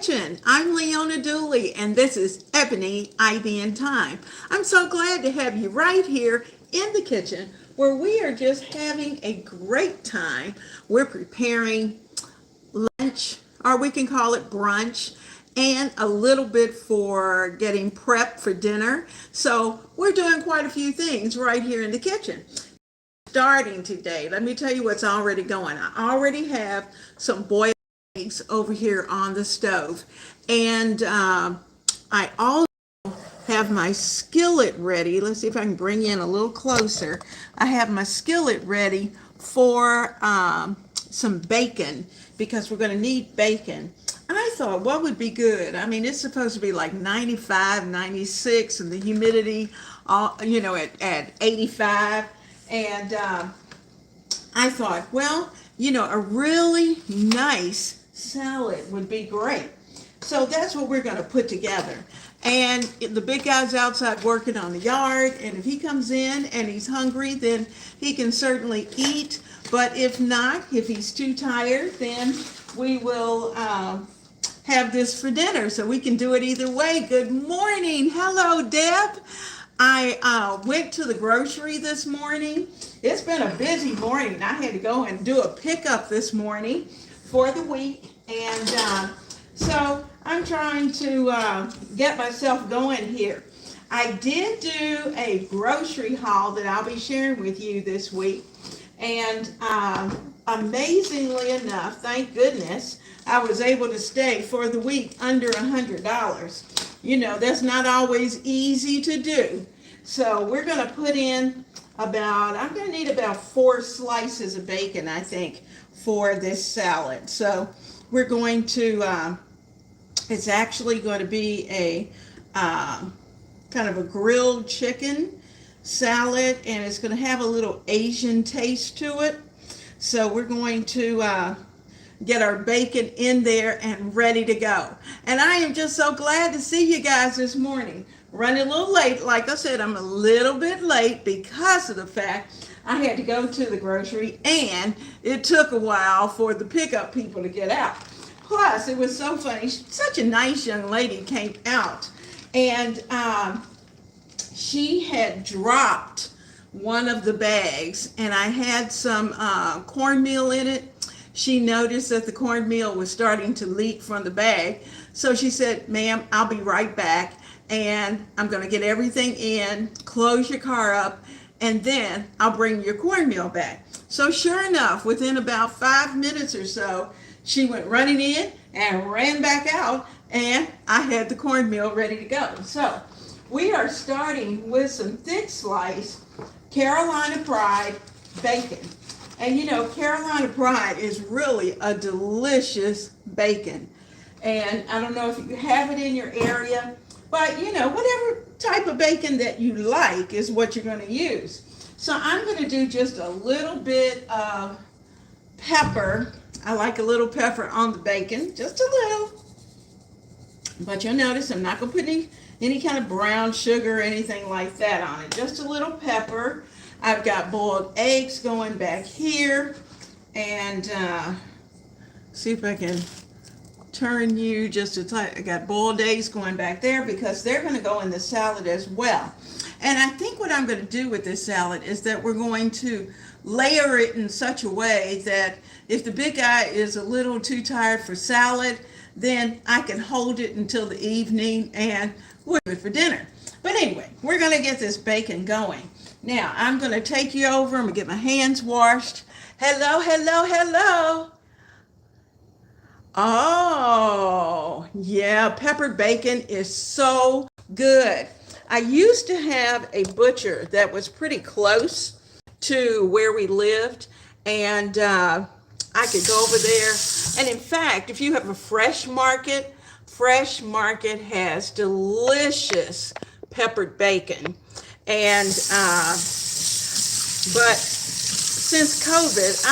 I'm Leona Dooley, and this is Ebony, Ivy, and Thyme. I'm so glad to have you right here in the kitchen where we are just having a great time. We're preparing lunch, or we can call it brunch, and a little bit for getting prepped for dinner. So we're doing quite a few things right here in the kitchen. Starting today, let me tell you what's already going. I already have some boiled eggs over here on the stove, and I also have my skillet ready. Let's see if I can bring you in a little closer. I have my skillet ready for some bacon because we're going to need bacon. I thought, what would be good? I mean, it's supposed to be like 95, 96, and the humidity, at 85. And I thought, well, a really nice salad would be great. So that's what we're going to put together. And the big guy's outside working on the yard, and if he comes in and he's hungry, then he can certainly eat. But if not, if he's too tired, then we will have this for dinner. So we can do it either way. Good morning. Hello, Deb. I went to the grocery this morning. It's been a busy morning. I had to go and do a pickup this morning for the week. And so I'm trying to get myself going here. I did do a grocery haul that I'll be sharing with you this week. And amazingly enough, thank goodness, I was able to stay for the week under $100. That's not always easy to do. So we're going to put in I'm going to need about 4 slices of bacon, I think, for this salad. So we're going to, it's actually going to be a kind of a grilled chicken salad, and it's going to have a little Asian taste to it. So we're going to get our bacon in there and ready to go. And I am just so glad to see you guys this morning. Running a little late. Like I said, I'm a little bit late because of the fact I had to go to the grocery and it took a while for the pickup people to get out. Plus, it was so funny. Such a nice young lady came out, and she had dropped one of the bags, and I had some cornmeal in it. She noticed that the cornmeal was starting to leak from the bag. So she said, ma'am, I'll be right back. And I'm going to get everything in, close your car up, and then I'll bring your cornmeal back. So sure enough, within about 5 minutes or so, she went running in and ran back out, and I had the cornmeal ready to go. So we are starting with some thick slice Carolina Pride bacon. And Carolina Pride is really a delicious bacon. And I don't know if you have it in your area, but whatever type of bacon that you like is what you're going to use. So I'm going to do just a little bit of pepper. I like a little pepper on the bacon, just a little. But you'll notice I'm not going to put any kind of brown sugar or anything like that on it. Just a little pepper. I've got boiled eggs going back here. And see if I can turn you just a tight. I got boiled eggs going back there because they're going to go in the salad as well. And I think what I'm going to do with this salad is that we're going to layer it in such a way that if the big guy is a little too tired for salad, then I can hold it until the evening and we'll do it for dinner. But anyway, we're going to get this bacon going. Now, I'm going to take you over. I'm going to get my hands washed. Hello, hello, hello. Oh, yeah, peppered bacon is so good. I used to have a butcher that was pretty close to where we lived, and I could go over there. And in fact, if you have a Fresh Market has delicious peppered bacon. And, but since COVID,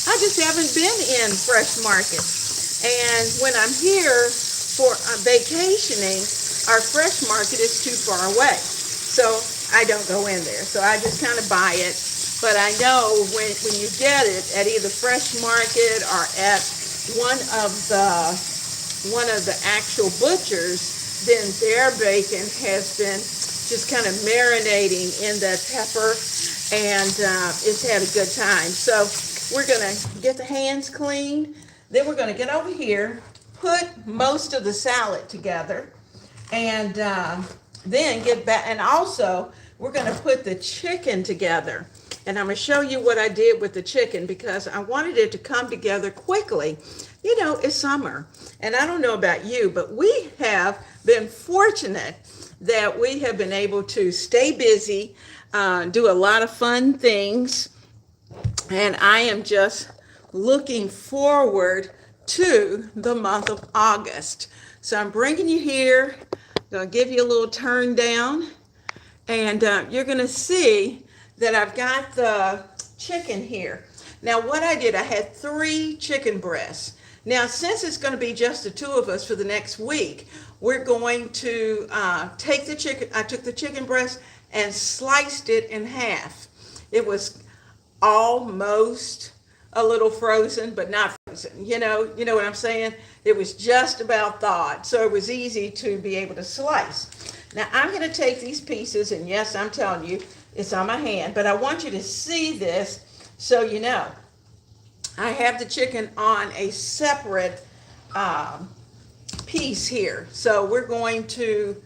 I just haven't been in Fresh Market. And when I'm here for vacationing, our Fresh Market is too far away. So I don't go in there. So I just kind of buy it. But I know when you get it at either Fresh Market or at one of the one of the actual butchers, then their bacon has been just kind of marinating in that pepper, and it's had a good time. So we're gonna get the hands clean. Then we're gonna get over here, put most of the salad together, and then get back. And also, we're gonna put the chicken together. And I'm gonna show you what I did with the chicken because I wanted it to come together quickly. You know, it's summer, and I don't know about you, but we have been fortunate that we have been able to stay busy, do a lot of fun things, and I am just looking forward to the month of August. So I'm bringing you here, gonna give you a little turn down, and you're gonna see that I've got the chicken here. Now what I did, I had 3 chicken breasts. Now since it's gonna be just the 2 of us for the next week, we're going to take the chicken. I took the chicken breast and sliced it in half. It was almost a little frozen, but not frozen. You know what I'm saying? It was just about thawed, so it was easy to be able to slice. Now I'm going to take these pieces, and yes, I'm telling you, it's on my hand, but I want you to see this so you know. I have the chicken on a separate piece here. So we're going to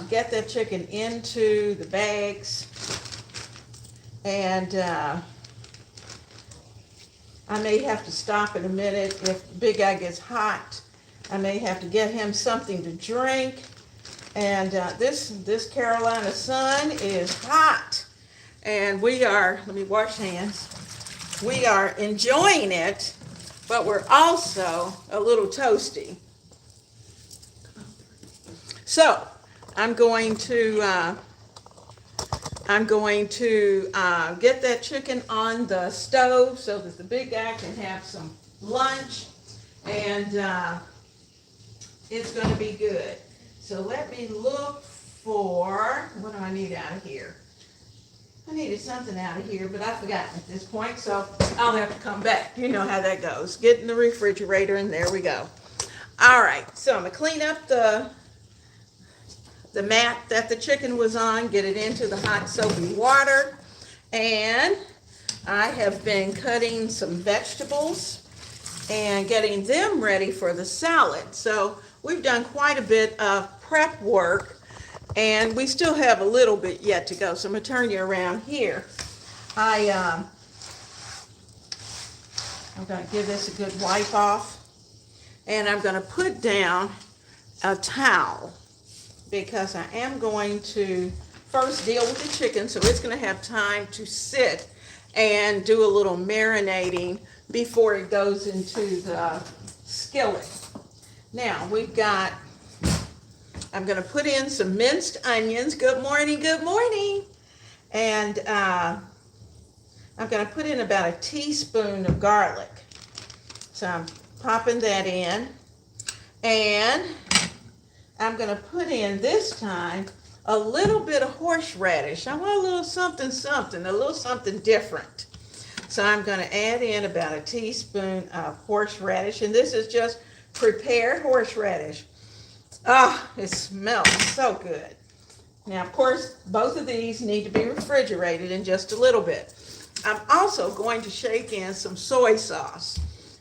get that chicken into the bags, and I may have to stop in a minute if the big guy gets hot. I may have to get him something to drink. And this Carolina sun is hot, and we are, let me wash hands, we are enjoying it, but we're also a little toasty. So I'm going to get that chicken on the stove so that the big guy can have some lunch, and it's going to be good. So let me look for, what do I need out of here? I needed something out of here, but I've forgotten at this point, so I'll have to come back. You know how that goes. Get in the refrigerator, and there we go. All right, so I'm going to clean up the mat that the chicken was on, get it into the hot soapy water, and I have been cutting some vegetables and getting them ready for the salad. So we've done quite a bit of prep work, and we still have a little bit yet to go. So I'm going to turn you around here. I'm going to give this a good wipe off, and I'm going to put down a towel because I am going to first deal with the chicken, so it's going to have time to sit and do a little marinating before it goes into the skillet. Now we've got, I'm going to put in some minced onions. Good morning, good morning. And I'm going to put in about a teaspoon of garlic. So I'm popping that in. And I'm going to put in this time a little bit of horseradish. I want a little something, a little something different. So I'm going to add in about a teaspoon of horseradish. And this is just prepared horseradish. Ah, it smells so good. Now, of course, both of these need to be refrigerated in just a little bit. I'm also going to shake in some soy sauce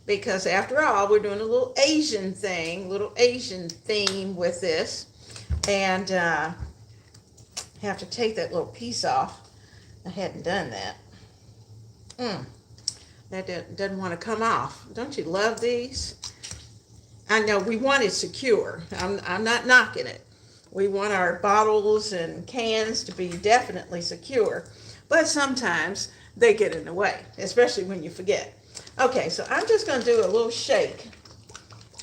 because, after all, we're doing a little Asian thing, little Asian theme with this. And have to take that little piece off. I hadn't done that. That doesn't want to come off. Don't you love these? I know we want it secure. I'm not knocking it. We want our bottles and cans to be definitely secure. But sometimes they get in the way, especially when you forget. Okay, so I'm just going to do a little shake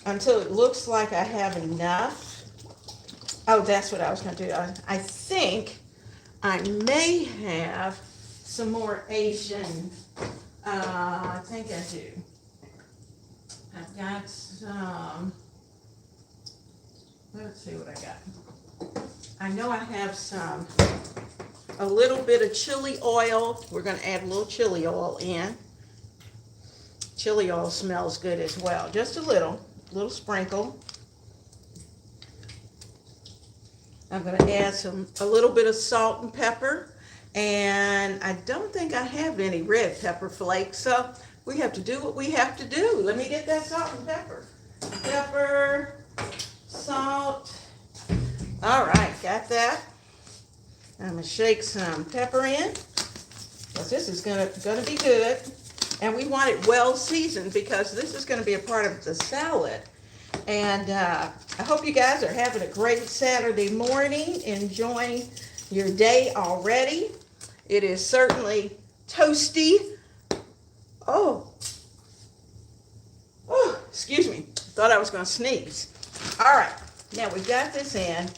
until it looks like I have enough. Oh, that's what I was going to do. I think I may have some more Asian. I think I do. I've got some. Let's see what I got. I know I have a little bit of chili oil. We're going to add a little chili oil in. Chili oil smells good as well. Just a little sprinkle. I'm going to add a little bit of salt and pepper. And I don't think I have any red pepper flakes, so we have to do what we have to do. Let me get that salt and pepper. Pepper, salt. All right, got that. I'm going to shake some pepper in, because this is going to be good. And we want it well seasoned, because this is going to be a part of the salad. And I hope you guys are having a great Saturday morning, enjoying your day already. It is certainly toasty. Oh, excuse me. Thought I was going to sneeze. All right, now we got this in.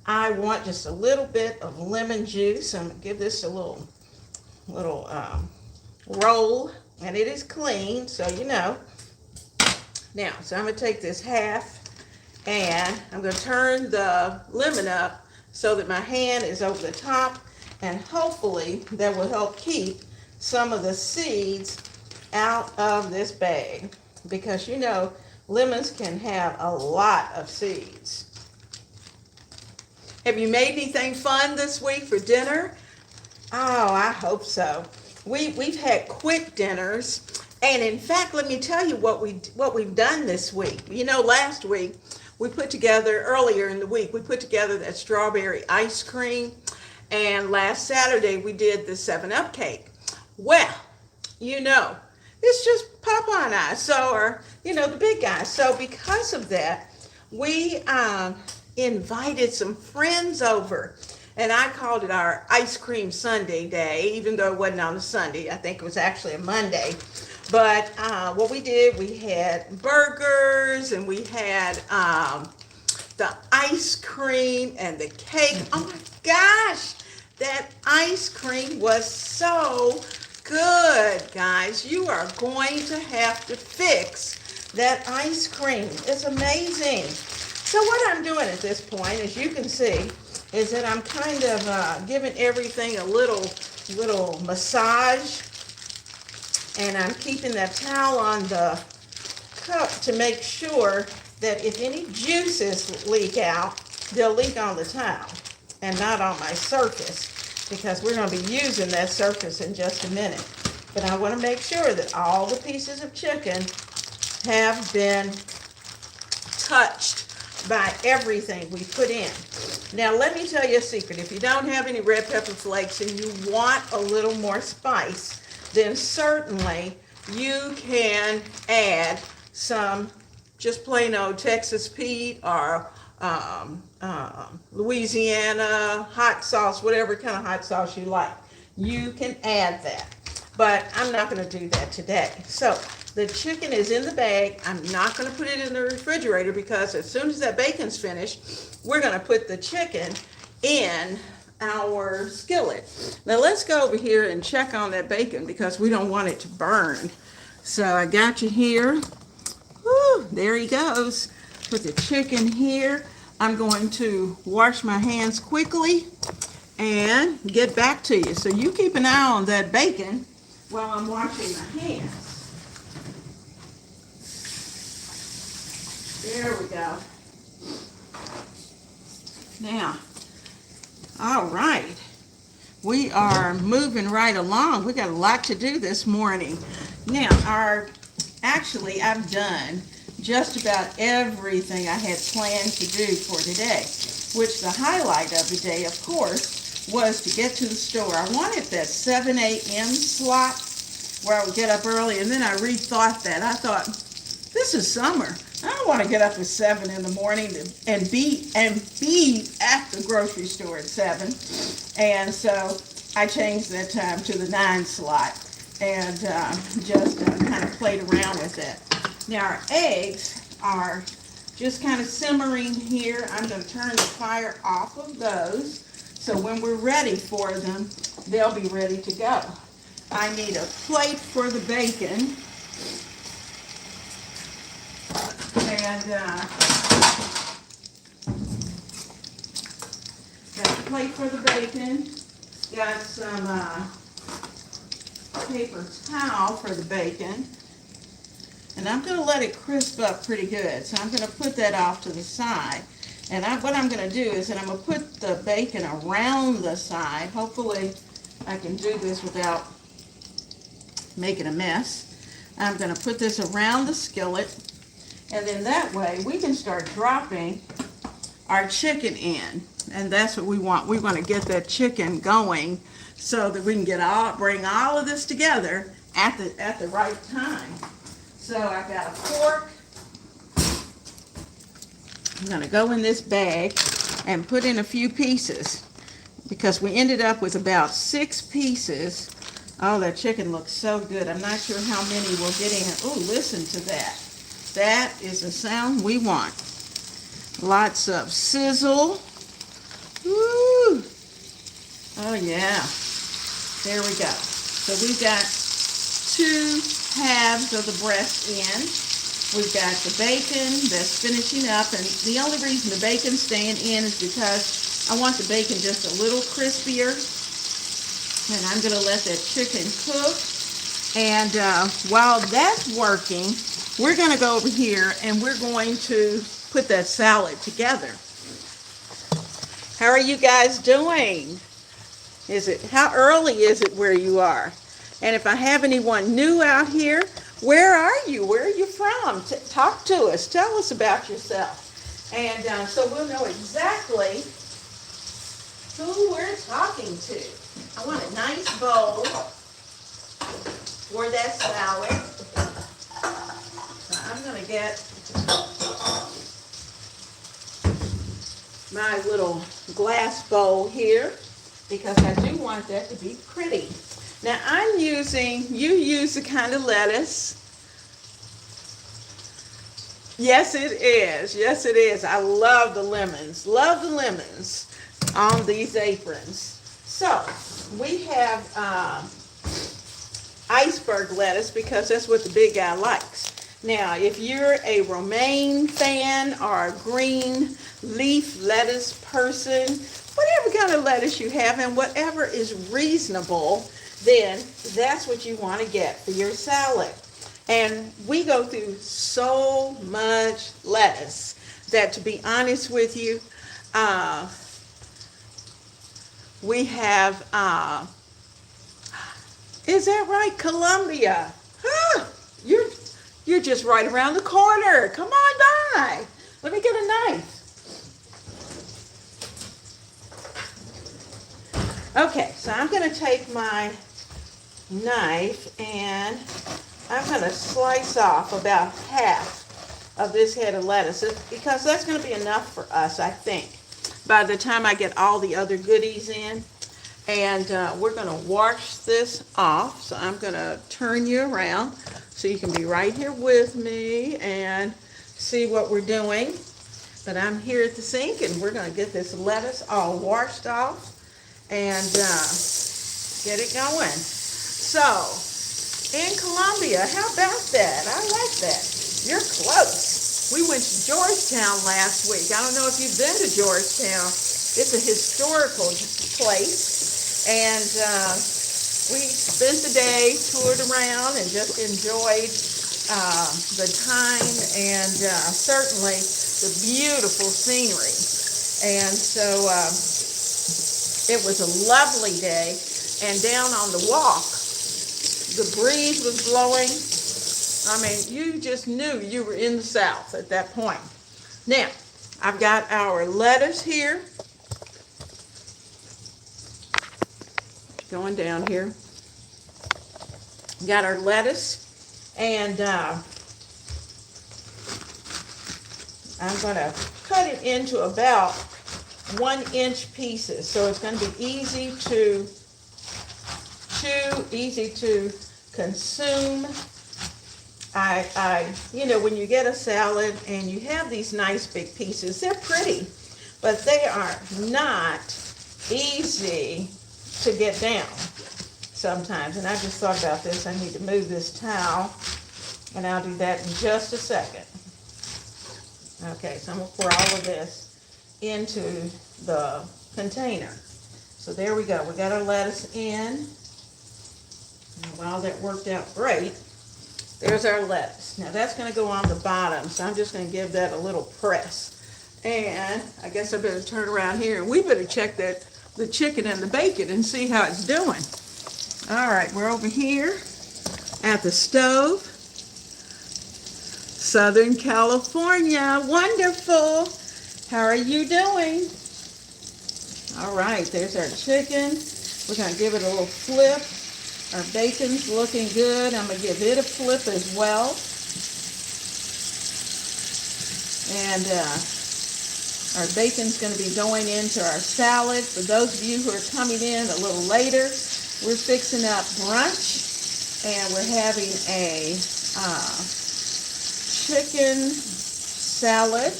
I want just a little bit of lemon juice. I'm going to give this a little roll, and it is clean, so you know. Now, so I'm going to take this half, and I'm going to turn the lemon up so that my hand is over the top, and hopefully that will help keep some of the seeds out of this bag, because you know lemons can have a lot of seeds. Have you made anything fun this week for dinner? Oh, I hope so. We've had quick dinners, and in fact, let me tell you what we've done this week. You know, last week earlier in the week, we put together that strawberry ice cream, and last Saturday we did the 7-Up cake. Well, you know, it's just Papa and I, or the big guy. So because of that, we invited some friends over. And I called it our ice cream Sunday day, even though it wasn't on a Sunday. I think it was actually a Monday. But what we did, we had burgers, and we had the ice cream and the cake. Oh my gosh, that ice cream was so good, guys. You are going to have to fix that ice cream. It's amazing. So what I'm doing at this point, as you can see, is that I'm kind of giving everything a little massage, and I'm keeping that towel on the cup to make sure that if any juices leak out, they'll leak on the towel and not on my surface, because we're going to be using that surface in just a minute. But I want to make sure that all the pieces of chicken have been touched by everything we put in. Now let me tell you a secret. If you don't have any red pepper flakes and you want a little more spice, then certainly you can add some just plain old Texas Pete or Louisiana hot sauce, whatever kind of hot sauce you like. You can add that, but I'm not going to do that today. So the chicken is in the bag. I'm not going to put it in the refrigerator, because as soon as that bacon's finished, we're going to put the chicken in our skillet. Now let's go over here and check on that bacon, because we don't want it to burn. So I got you here. Whew, there he goes. Put the chicken here. I'm going to wash my hands quickly and get back to you. So you keep an eye on that bacon while I'm washing my hands. There we go. Now, all right. We are moving right along. We got a lot to do this morning. Now, I've done just about everything I had planned to do for today, which the highlight of the day, of course, was to get to the store. I wanted that 7 a.m. slot where I would get up early, and then I rethought that. I thought, this is summer. I don't want to get up at 7 in the morning and be at the grocery store at 7. And so I changed that time to the 9 slot, and just kind of played around with it. Now our eggs are just kind of simmering here. I'm going to turn the fire off of those, so when we're ready for them, they'll be ready to go. I need a plate for the bacon. And got a plate for the bacon. Got some paper towel for the bacon. And I'm going to let it crisp up pretty good. So I'm going to put that off to the side. And what I'm going to do is that I'm going to put the bacon around the side. Hopefully I can do this without making a mess. I'm going to put this around the skillet, and then that way we can start dropping our chicken in. And that's what we want. We want to get that chicken going so that we can bring all of this together at the right time. So I've got a fork. I'm going to go in this bag and put in a few pieces because we ended up with about 6 pieces. Oh, that chicken looks so good. I'm not sure how many we'll get in. Oh, listen to that. That is the sound we want. Lots of sizzle. Woo! Oh, yeah. There we go. So we've got 2 halves of the breast in. We've got the bacon that's finishing up, and the only reason the bacon's staying in is because I want the bacon just a little crispier, and I'm going to let that chicken cook. And while that's working, we're going to go over here and we're going to put that salad together. How are you guys doing? How early is it where you are? And if I have anyone new out here, where are you? Where are you from? Talk to us. Tell us about yourself. And so we'll know exactly who we're talking to. I want a nice bowl for that salad. So I'm going to get my little glass bowl here because I do want that to be pretty. Now you use the kind of lettuce. Yes, it is. Yes, it is. I love the lemons. Love the lemons on these aprons. So we have iceberg lettuce because that's what the big guy likes. Now, if you're a romaine fan or a green leaf lettuce person, whatever kind of lettuce you have and whatever is reasonable, then that's what you want to get for your salad. And we go through so much lettuce that, to be honest with you, we have, is that right, Columbia? Huh, you're just right around the corner. Come on by. Let me get a knife. Okay, so I'm going to take my knife and I'm going to slice off about half of this head of lettuce because that's going to be enough for us, I think, by the time I get all the other goodies in. And we're going to wash this off. So I'm going to turn you around so you can be right here with me and see what we're doing. But I'm here at the sink and we're going to get this lettuce all washed off and get it going. So, in Columbia, how about that? I like that. You're close. We went to Georgetown last week. I don't know if you've been to Georgetown. It's a historical place. And we spent the day, toured around, and just enjoyed the time and certainly the beautiful scenery. And so it was a lovely day. And down on the walk, the breeze was blowing. I mean, you just knew you were in the South at that point. Now, I've got our lettuce here. Going down here. Got our lettuce. And I'm going to cut it into about 1-inch pieces. So it's going to be easy to chew, easy to consume. You know, when you get a salad and you have these nice big pieces, they're pretty, but they are not easy to get down sometimes. And I just thought about this. I need to move this towel, and I'll do that in just a second. Okay, so I'm going to pour all of this into the container. So there we go. We got our lettuce in. And wow, that worked out great. There's our lettuce. Now that's going to go on the bottom, so I'm just going to give that a little press. And I guess I better turn around here and we better check the chicken and the bacon and see how it's doing. All right, we're over here at the stove. Southern California, wonderful. How are you doing? All right, there's our chicken. We're gonna give it a little flip. Our bacon's looking good. I'm gonna give it a flip as well. And our bacon's gonna be going into our salad. For those of you who are coming in a little later, we're fixing up brunch, and we're having a chicken salad,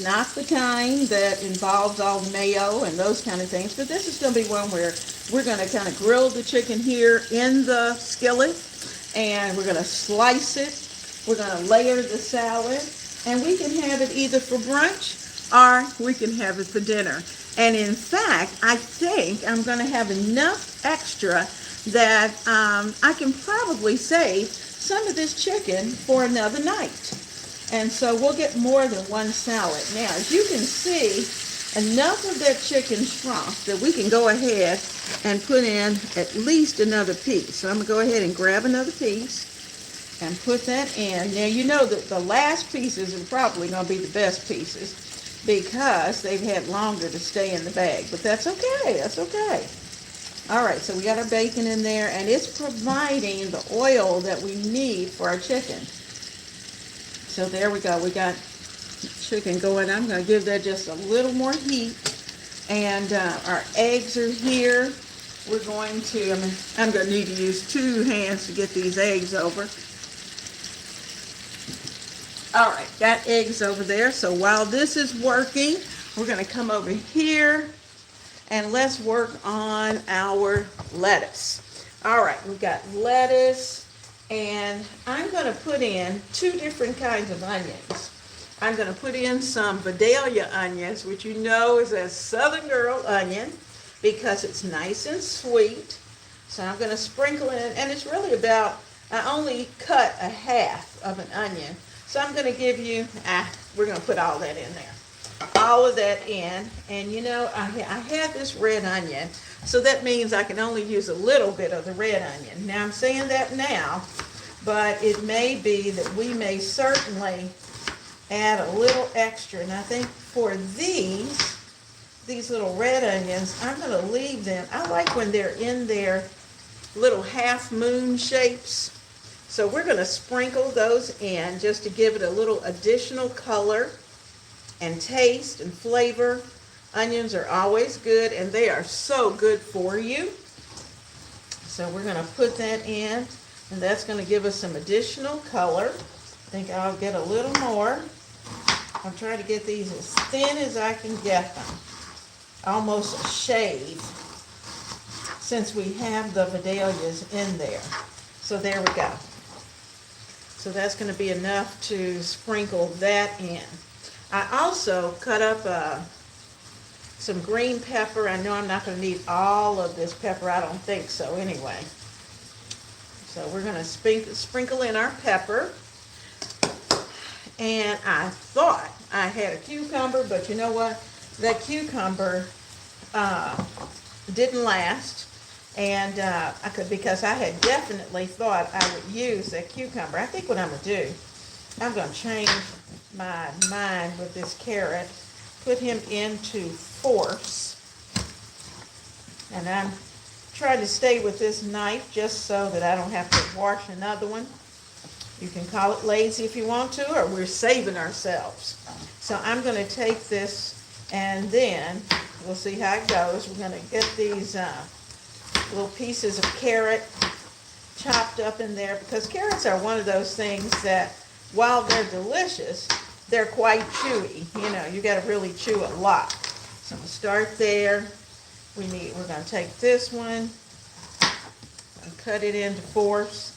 not the kind that involves all mayo and those kind of things, but this is going to be one where we're going to kind of grill the chicken here in the skillet, and we're going to slice it, we're going to layer the salad, and we can have it either for brunch or we can have it for dinner. And in fact, I think I'm going to have enough extra that I can probably save some of this chicken for another night. And so we'll get more than one salad. Now, as you can see, enough of that chicken shrunk that we can go ahead and put in at least another piece. So I'm going to go ahead and grab another piece and put that in. Now, you know that the last pieces are probably going to be the best pieces because they've had longer to stay in the bag. But that's okay. That's okay. All right, so we got our bacon in there, and it's providing the oil that we need for our chicken. So there we go. We got chicken going. I'm going to give that just a little more heat. And our eggs are here. We're going to, I'm going to need to use 2 hands to get these eggs over. All right, got eggs over there. So while this is working, we're going to come over here and let's work on our lettuce. All right, we've got lettuce. And I'm going to put in 2 different kinds of onions. I'm going to put in some Vidalia onions, which you know is a Southern girl onion because it's nice and sweet. So I'm going to sprinkle in, and it's really about, I only cut a half of an onion. So I'm going to give you, we're going to put all that in there. All of that in. And you know, I have this red onion. So that means I can only use a little bit of the red onion. Now I'm saying that now, but it may be that we may certainly add a little extra. And I think for these little red onions, I'm going to leave them. I like when they're in their little half moon shapes. So we're going to sprinkle those in just to give it a little additional color and taste and flavor. Onions are always good, and they are so good for you. So we're going to put that in, and that's going to give us some additional color. I think I'll get a little more. I'm trying to get these as thin as I can get them. Almost a shade, since we have the Vidalias in there. So there we go. So that's going to be enough to sprinkle that in. I also cut up some green pepper. I know I'm not going to need all of this pepper. I don't think so anyway. So we're going to sprinkle in our pepper. And I thought I had a cucumber, but you know what? That cucumber didn't last. And because I had definitely thought I would use that cucumber. I think what I'm going to do, I'm going to change my mind with this carrot. Put him into force. And I'm trying to stay with this knife just so that I don't have to wash another one. You can call it lazy if you want to, or we're saving ourselves. So I'm going to take this, and then we'll see how it goes. We're going to get these little pieces of carrot chopped up in there, because carrots are one of those things that, while they're delicious, they're quite chewy. You know, you got to really chew a lot. So I'm going to start there. We're going to take this one and cut it into fourths.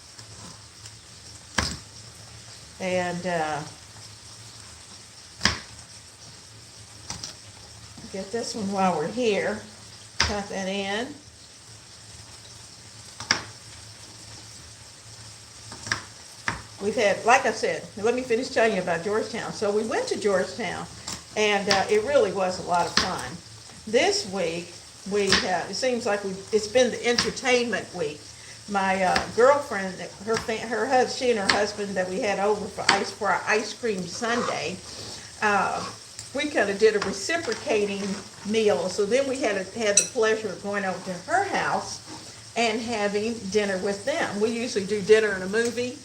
And get this one while we're here. Cut that in. We've had, like I said, let me finish telling you about Georgetown. So we went to Georgetown, And it really was a lot of fun. This week, it seems like it's been the entertainment week. My girlfriend, she and her husband that we had over for our ice cream sundae, we kind of did a reciprocating meal. So then we had the pleasure of going over to her house and having dinner with them. We usually do dinner and a movie,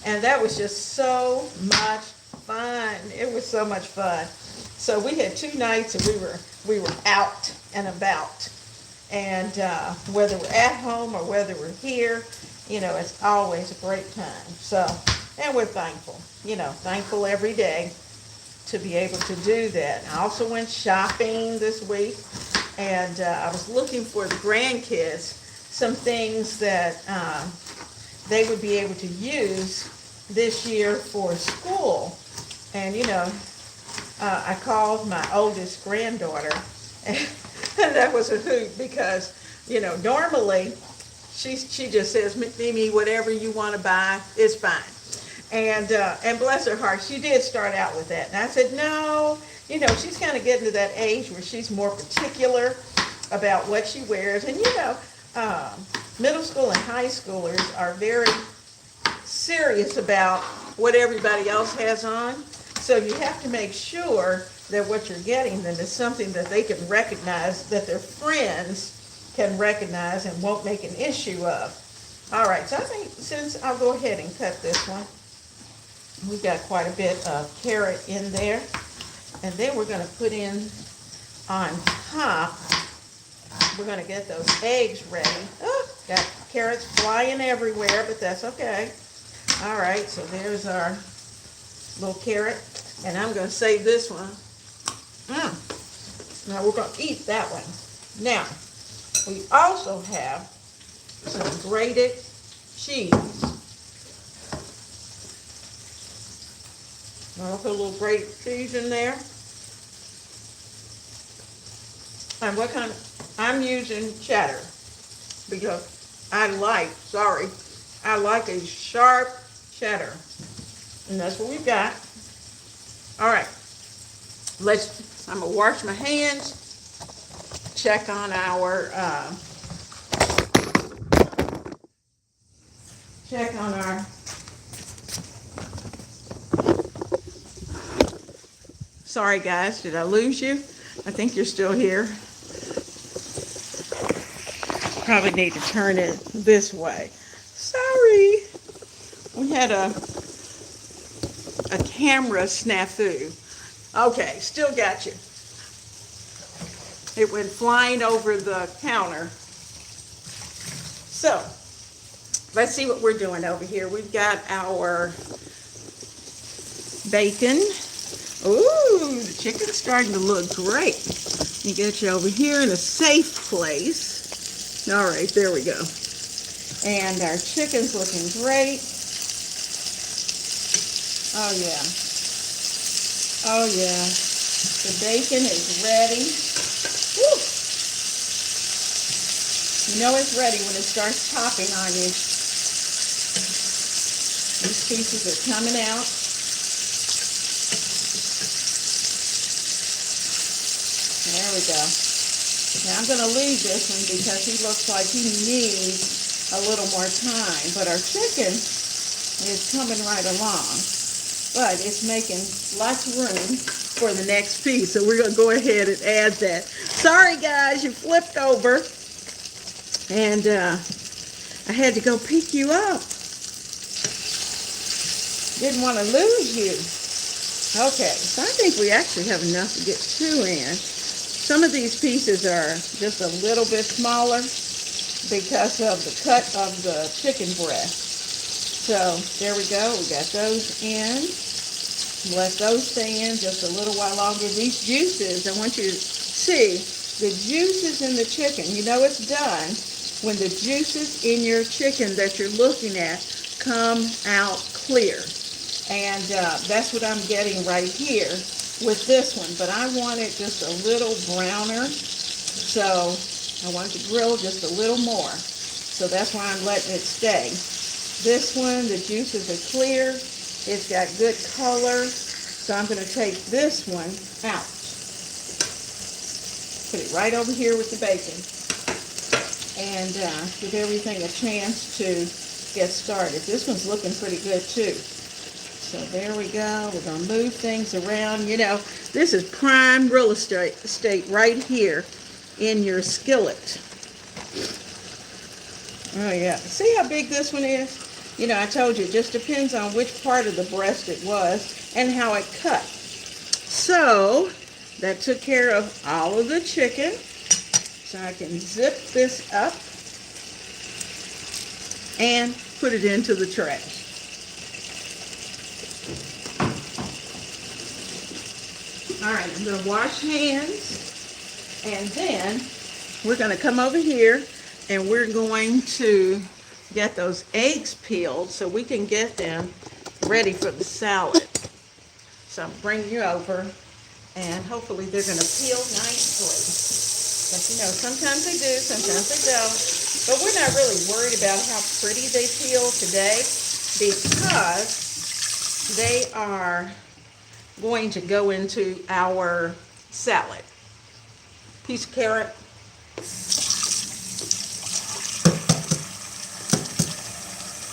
and that was just so much fun. It was so much fun. So we had 2 nights, and we were out and about, and whether we're at home or whether we're here, it's always a great time. So, and we're thankful, thankful every day to be able to do that. I also went shopping this week, and I was looking for the grandkids some things that they would be able to use this year for school. And I called my oldest granddaughter, and that was a hoot because normally she just says, Mimi, whatever you want to buy is fine. And bless her heart, she did start out with that. And I said, no, she's kind of getting to that age where she's more particular about what she wears. And middle school and high schoolers are very serious about what everybody else has on. So you have to make sure that what you're getting them is something that they can recognize, that their friends can recognize and won't make an issue of. All right, so I think I'll go ahead and cut this one. We've got quite a bit of carrot in there. And then we're going to put in on top, we're going to get those eggs ready. Oh, got carrots flying everywhere, but that's okay. All right, so there's our little carrot. And I'm going to save this one. Now we're going to eat that one. Now, we also have some grated cheese. I'll put a little grated cheese in there. And I'm using cheddar because I like a sharp cheddar. And that's what we've got. All right, I'm gonna wash my hands, check on our, sorry guys, did I lose you? I think you're still here. Probably need to turn it this way. Sorry. We had a camera snafu. Okay, still got you. It went flying over the counter. So, let's see what we're doing over here. We've got our bacon. Ooh, the chicken's starting to look great. Let me get you over here in a safe place. All right, there we go. And our chicken's looking great. Oh, yeah. Oh, yeah. The bacon is ready. Woo! You know it's ready when it starts popping on you. These pieces are coming out. There we go. Now I'm going to leave this one because he looks like he needs a little more time. But our chicken is coming right along. But it's making lots of room for the next piece. So we're going to go ahead and add that. Sorry, guys, you flipped over. And I had to go pick you up. Didn't want to lose you. Okay, so I think we actually have enough to get 2 in. Some of these pieces are just a little bit smaller because of the cut of the chicken breast. So there we go. We got those in. Let those stay in just a little while longer. These juices, I want you to see the juices in the chicken. You know it's done when the juices in your chicken that you're looking at come out clear. And that's what I'm getting right here with this one. But I want it just a little browner. So I want to grill just a little more. So that's why I'm letting it stay. This one, the juices are clear. It's got good color. So I'm going to take this one out. Put it right over here with the bacon. And give everything a chance to get started. This one's looking pretty good too. So there we go. We're going to move things around. You know, this is prime real estate right here in your skillet. Oh yeah. See how big this one is? You know, I told you, it just depends on which part of the breast it was and how it cut. So that took care of all of the chicken. So I can zip this up and put it into the trash. All right, I'm going to wash hands, and then we're going to come over here and we're going to get those eggs peeled so we can get them ready for the salad. So I'm bringing you over, and hopefully they're going to peel nicely. But you know, sometimes they do, sometimes they don't. But we're not really worried about how pretty they peel today because they are going to go into our salad. Piece of carrot.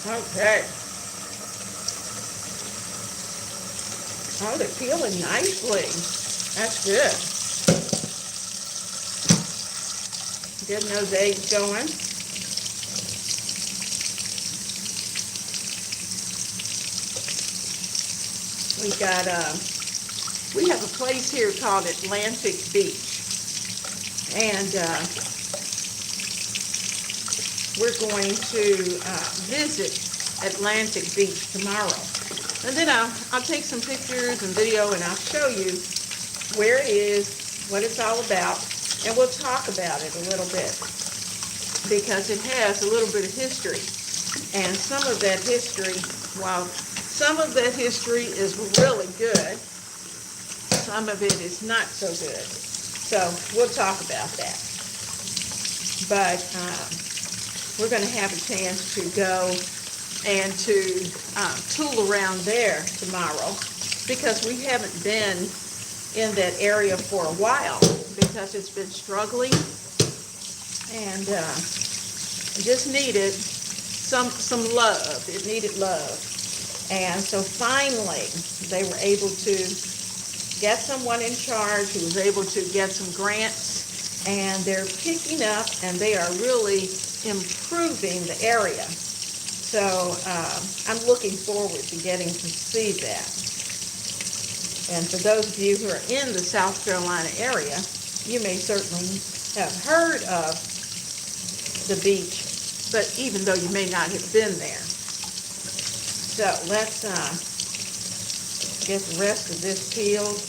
Okay. Oh, they're peeling nicely. That's good. Getting those eggs going. We have a place here called Atlantic Beach, and we're going to visit Atlantic Beach tomorrow. And then I'll take some pictures and video, and I'll show you where it is, what it's all about, and we'll talk about it a little bit because it has a little bit of history. And some of that history, while some of that history is really good, some of it is not so good. So we'll talk about that. But we're going to have a chance to go and to tool around there tomorrow because we haven't been in that area for a while because it's been struggling and just needed some love. It needed love. And so finally they were able to get someone in charge who was able to get some grants, and they're picking up and they are really improving the area. So I'm looking forward to getting to see that. And for those of you who are in the South Carolina area, you may certainly have heard of the beach, but even though you may not have been there. So let's get the rest of this peeled.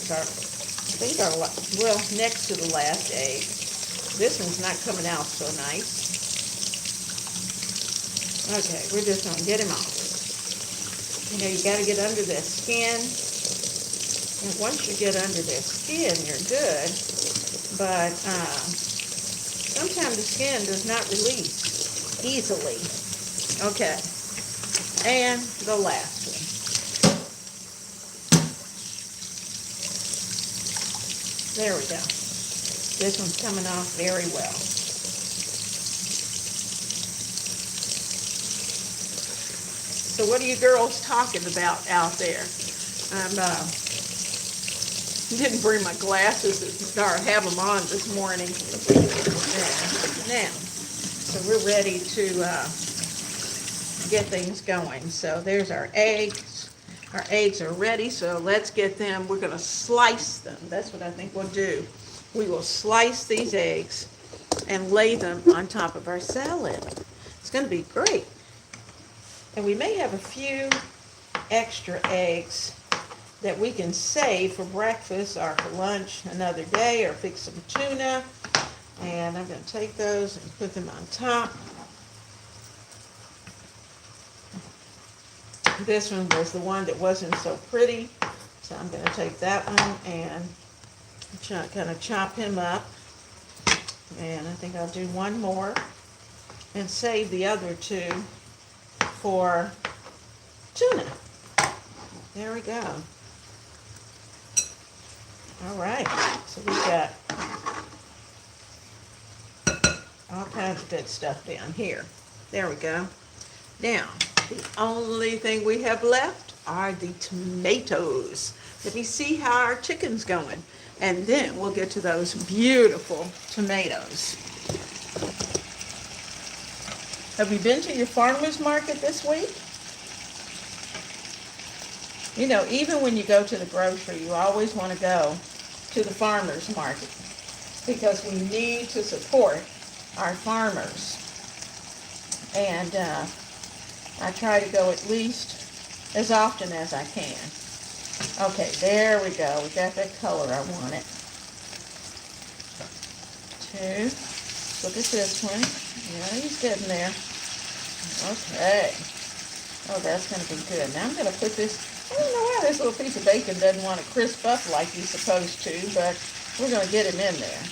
Well, next to the last egg. This one's not coming out so nice. Okay, we're just going to get him off. You know, you got to get under that skin. And once you get under that skin, you're good. But sometimes the skin does not release easily. Okay. And the last one. There we go. This one's coming off very well. So what are you girls talking about out there? Didn't bring my glasses or have them on this morning. Now, so we're ready to get things going. So there's our eggs. Our eggs are ready, so let's get them. We're going to slice them. That's what I think we'll do. We will slice these eggs and lay them on top of our salad. It's going to be great. And we may have a few extra eggs that we can save for breakfast or for lunch another day, or fix some tuna. And I'm going to take those and put them on top. This one was the one that wasn't so pretty, so I'm going to take that one and kind of chop him up. And I think I'll do one more and save the other two for tuna. There we go. All right, so we've got all kinds of good stuff down here. There we go. Now, the only thing we have left are the tomatoes. Let me see how our chicken's going, and then we'll get to those beautiful tomatoes. Have you been to your farmer's market this week? You know, even when you go to the grocery, you always want to go to the farmer's market because we need to support our farmers. And I try to go at least as often as I can. Okay, there we go. We got that color I wanted. 2. Look at this one. Yeah, he's getting there. Okay. Oh, that's going to be good. Now I'm going to put this, I don't know why this little piece of bacon doesn't want to crisp up like he's supposed to, but we're going to get him in there.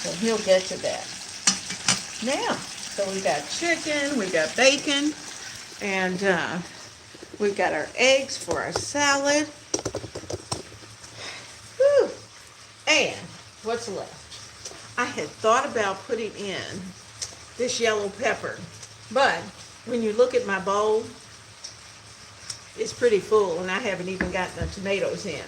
So he'll get to that. Now, so we've got chicken, we've got bacon, and we've got our eggs for our salad. Whew. And what's left? I had thought about putting in this yellow pepper, but when you look at my bowl, it's pretty full, and I haven't even gotten the tomatoes in.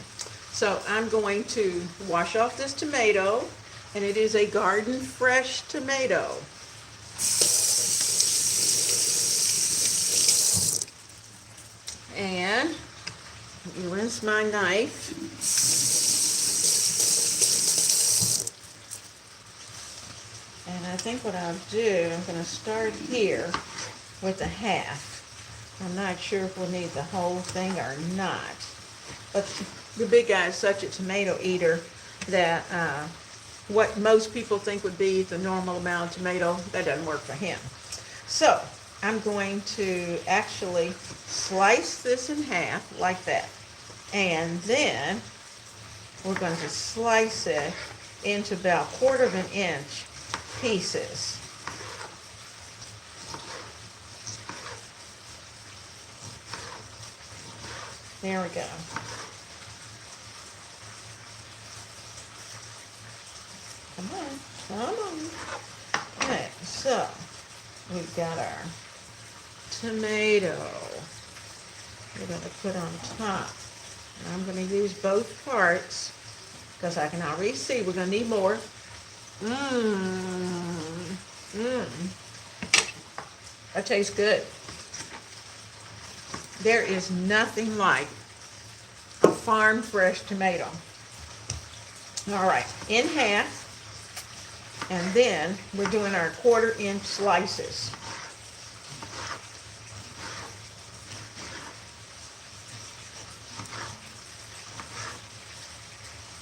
So I'm going to wash off this tomato, and it is a garden fresh tomato. And rinse my knife. And I think what I'll do, I'm going to start here with a half. I'm not sure if we'll need the whole thing or not. But the big guy is such a tomato eater that what most people think would be the normal amount of tomato, that doesn't work for him. So I'm going to actually slice this in half like that. And then we're going to slice it into about 1/4 of an inch pieces. There we go. Come on, come on. Okay, so we've got our tomato. We're going to put on top. And I'm going to use both parts because I can already see we're going to need more. That tastes good. There is nothing like a farm fresh tomato. All right, in half. And then we're doing our 1/4 inch slices.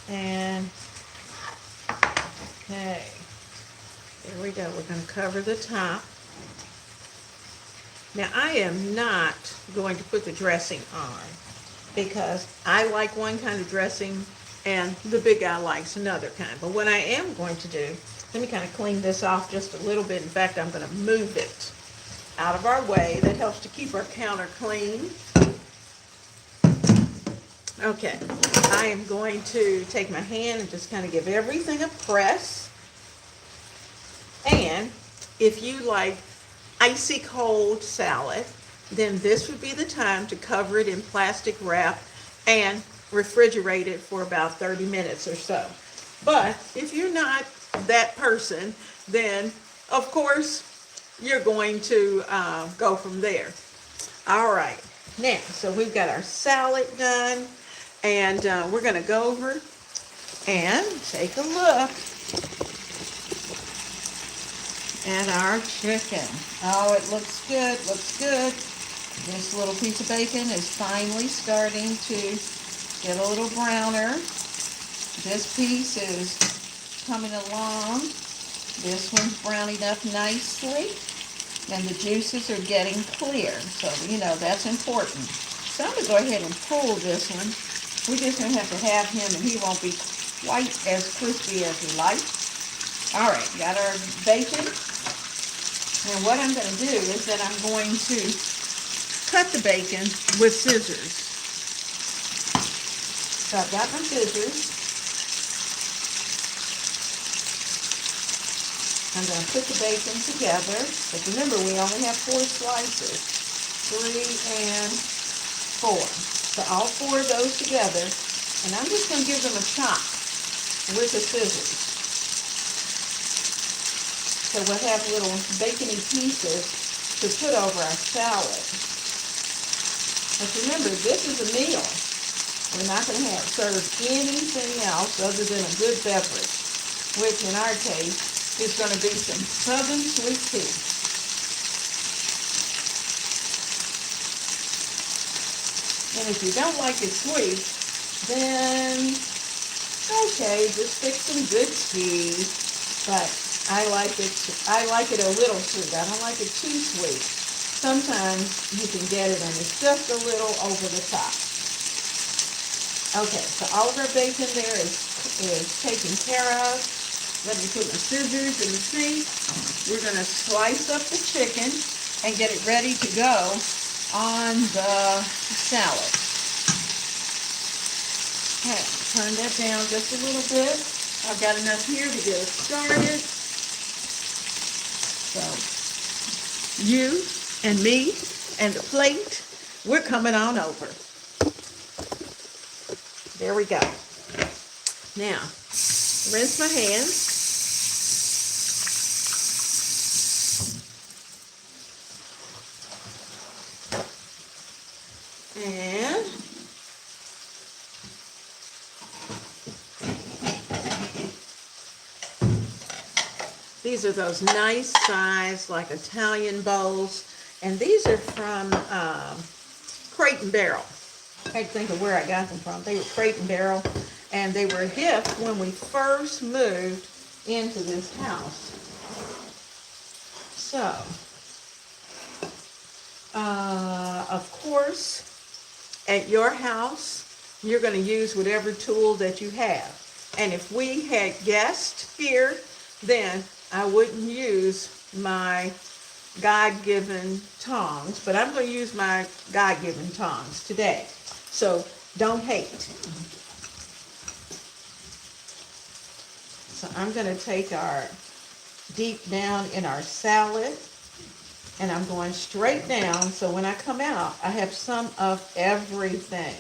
And, okay, there we go. We're going to cover the top. Now, I am not going to put the dressing on because I like one kind of dressing and the big guy likes another kind. But what I am going to do, let me kind of clean this off just a little bit. In fact, I'm going to move it out of our way. That helps to keep our counter clean. Okay, I am going to take my hand and just kind of give everything a press. And if you like icy cold salad, then this would be the time to cover it in plastic wrap and refrigerate it for about 30 minutes or so. But if you're not that person, then of course you're going to go from there. All right, now, so we've got our salad done, and we're going to go over and take a look at our chicken. Oh, it looks good, looks good. This little piece of bacon is finally starting to get a little browner. This piece is coming along. This one's browning up nicely. And the juices are getting clear. So, you know, that's important. So I'm going to go ahead and pull this one. We're just going to have him, and he won't be quite as crispy as we like. All right, got our bacon. And what I'm going to do is that I'm going to cut the bacon with scissors. So I've got my scissors. I'm going to put the bacon together. But remember, we only have 4 slices. 3 and 4. So all 4 of those together. And I'm just going to give them a chop with the scissors. So we'll have little bacony pieces to put over our salad. But remember, this is a meal. We're not going to serve anything else other than a good beverage, which in our case is going to be some Southern sweet tea. And if you don't like it sweet, then okay, just pick some good tea. But I like it a little sweet. I don't like it too sweet. Sometimes you can get it and it's just a little over the top. Okay, so all of our bacon there is taken care of. Let me put my scissors in the sink. We're going to slice up the chicken and get it ready to go on the salad. Okay, turn that down just a little bit. I've got enough here to get it started. So, you and me and the plate, we're coming on over. There we go. Now, rinse my hands. And these are those nice size, like Italian bowls. And these are from Crate and Barrel. I had to think of where I got them from. They were Crate and Barrel, and they were a gift when we first moved into this house. So, of course, at your house, you're going to use whatever tool that you have. And if we had guests here, then I wouldn't use my God-given tongs, but I'm going to use my God-given tongs today. So don't hate. So I'm going to take our deep down in our salad, and I'm going straight down, so when I come out, I have some of everything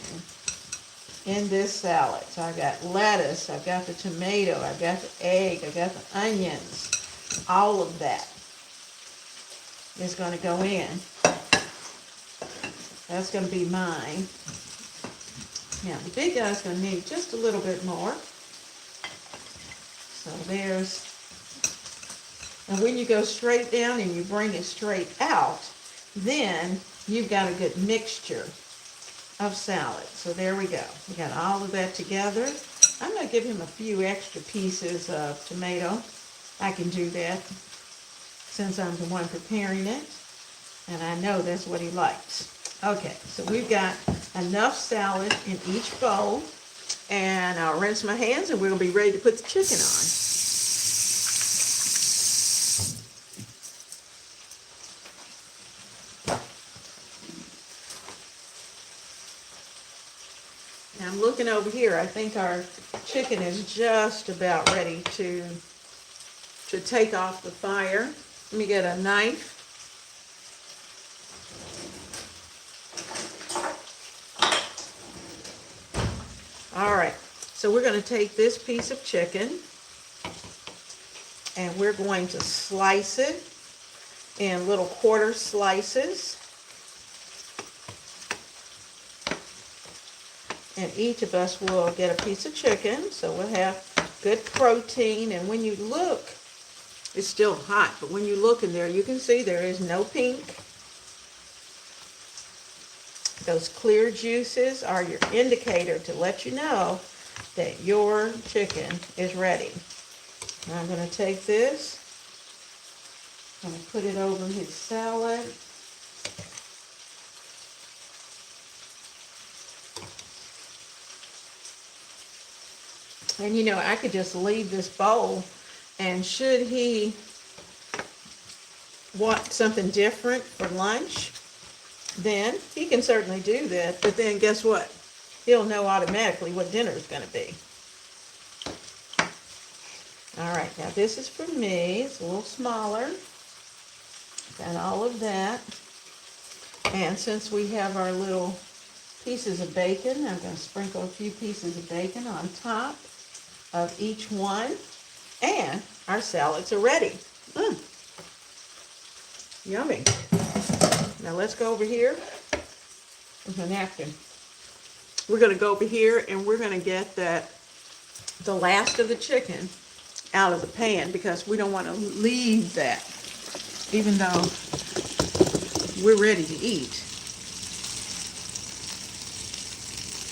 in this salad. So I got lettuce, I've got the tomato, I've got the egg, I've got the onions. All of that is going to go in. That's going to be mine. Now the big guy's going to need just a little bit more. So there's, and when you go straight down and you bring it straight out, then you've got a good mixture of salad. So there we go. We got all of that together. I'm going to give him a few extra pieces of tomato. I can do that since I'm the one preparing it, and I know that's what he likes. Okay, so we've got enough salad in each bowl, and I'll rinse my hands, and we're going to be ready to put the chicken on. Now I'm looking over here. I think our chicken is just about ready to take off the fire. Let me get a knife. All right, so we're going to take this piece of chicken and we're going to slice it in little quarter slices. And each of us will get a piece of chicken, so we'll have good protein. And when you look, it's still hot, but when you look in there, you can see there is no pink. Those clear juices are your indicator to let you know that your chicken is ready. Now I'm going to take this, I'm going to put it over his salad. And you know, I could just leave this bowl, and should he want something different for lunch, then he can certainly do that. But then guess what? He'll know automatically what dinner is going to be. All right, now this is for me. It's a little smaller. Got all of that. And since we have our little pieces of bacon, I'm going to sprinkle a few pieces of bacon on top of each one. And our salads are ready. Yummy. Now let's go over here with a napkin. We're going to go over here and we're going to get the last of the chicken out of the pan because we don't want to leave that even though we're ready to eat.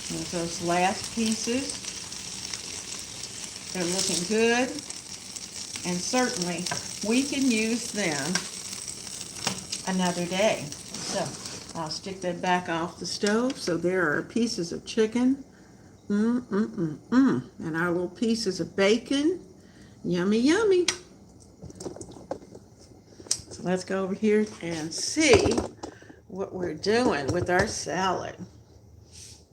There's those last pieces. They're looking good. And certainly we can use them another day. So I'll stick that back off the stove. So there are pieces of chicken. And our little pieces of bacon. Yummy, yummy. So let's go over here and see what we're doing with our salad.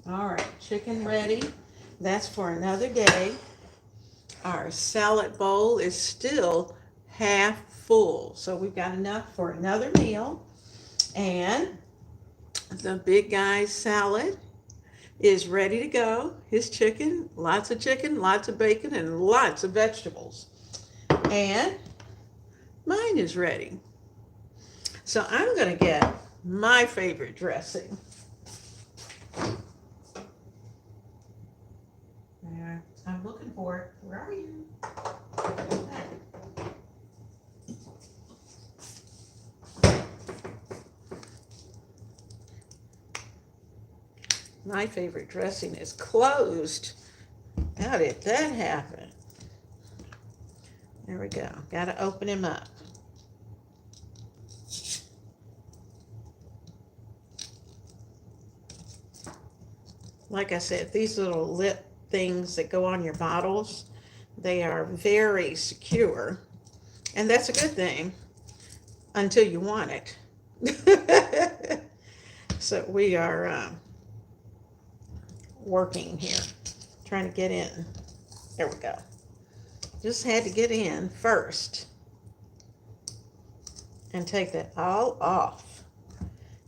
All right, chicken ready. That's for another day. Our salad bowl is still half full. So we've got enough for another meal. And the big guy's salad is ready to go. His chicken, lots of bacon, and lots of vegetables. And mine is ready. So I'm going to get my favorite dressing. There, I'm looking for it. Where are you? My favorite dressing is closed. How did that happen? There we go. Got to open him up. Like I said, these little lip things that go on your bottles, they are very secure. And that's a good thing until you want it. So we are working here, trying to get in. There we go. Just had to get in first and take that all off.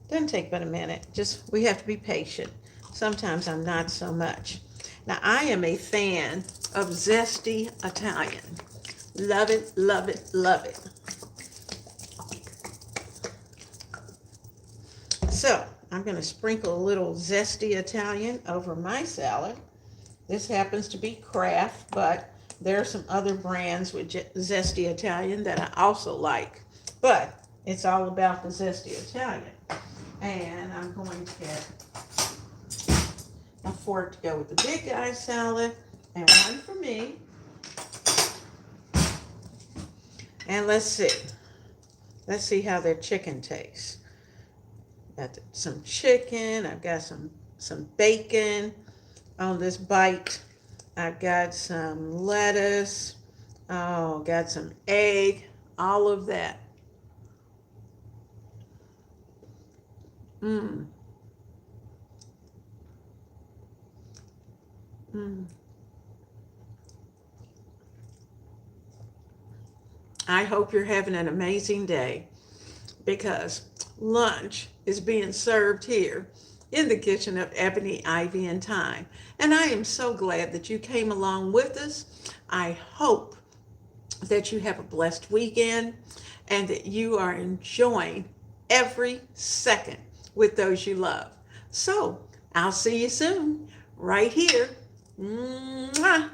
Doesn't take but a minute. Just we have to be patient. Sometimes I'm not so much. Now I am a fan of zesty Italian. Love it, love it, love it. So I'm going to sprinkle a little zesty Italian over my salad. This happens to be Kraft, but there are some other brands with zesty Italian that I also like. But it's all about the zesty Italian. And I'm going to get a fork to go with the big guy salad and one for me. And let's see. Let's see how their chicken tastes. Got some chicken. I've got some bacon on this bite. I've got some lettuce. Oh, got some egg. All of that. I hope you're having an amazing day because lunch is being served here in the kitchen of Ebony, Ivy, and Thyme. And I am so glad that you came along with us. I hope that you have a blessed weekend and that you are enjoying every second with those you love. So I'll see you soon right here. Mwah.